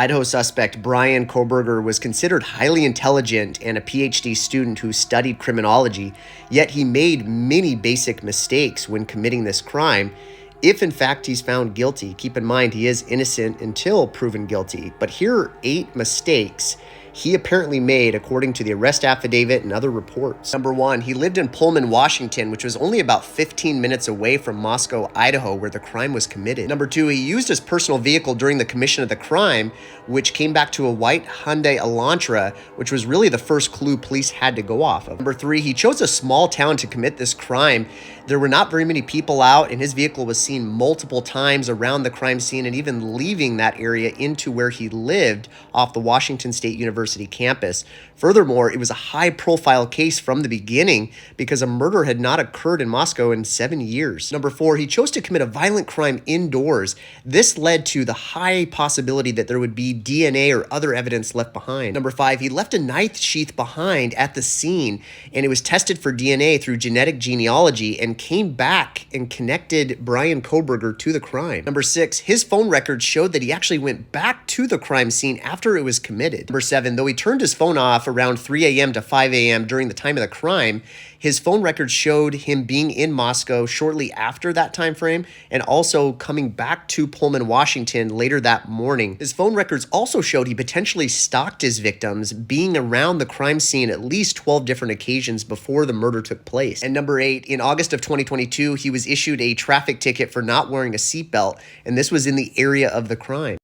Idaho suspect Bryan Kohberger was considered highly intelligent and a PhD student who studied criminology, yet he made many basic mistakes when committing this crime. If in fact he's found guilty, keep in mind he is innocent until proven guilty, but here are 8 mistakes he apparently made according to the arrest affidavit and other reports. Number 1, he lived in Pullman, Washington, which was only about 15 minutes away from Moscow, Idaho, where the crime was committed. Number 2, he used his personal vehicle during the commission of the crime, which came back to a white Hyundai Elantra, which was really the first clue police had to go off of. Number 3, he chose a small town to commit this crime. There were not very many people out, and his vehicle was seen multiple times around the crime scene and even leaving that area into where he lived off the Washington State University campus. Furthermore, it was a high-profile case from the beginning because a murder had not occurred in Moscow in 7 years. Number 4, he chose to commit a violent crime indoors. This led to the high possibility that there would be DNA or other evidence left behind. Number 5, he left a knife sheath behind at the scene, and it was tested for DNA through genetic genealogy and came back and connected Bryan Kohberger to the crime. Number 6, his phone records showed that he actually went back to the crime scene after it was committed. Number 7, though he turned his phone off around 3 a.m. to 5 a.m. during the time of the crime, his phone records showed him being in Moscow shortly after that time frame and also coming back to Pullman, Washington later that morning. His phone records also showed he potentially stalked his victims, being around the crime scene at least 12 different occasions before the murder took place. And number 8, in August of 2022, he was issued a traffic ticket for not wearing a seatbelt, and this was in the area of the crime.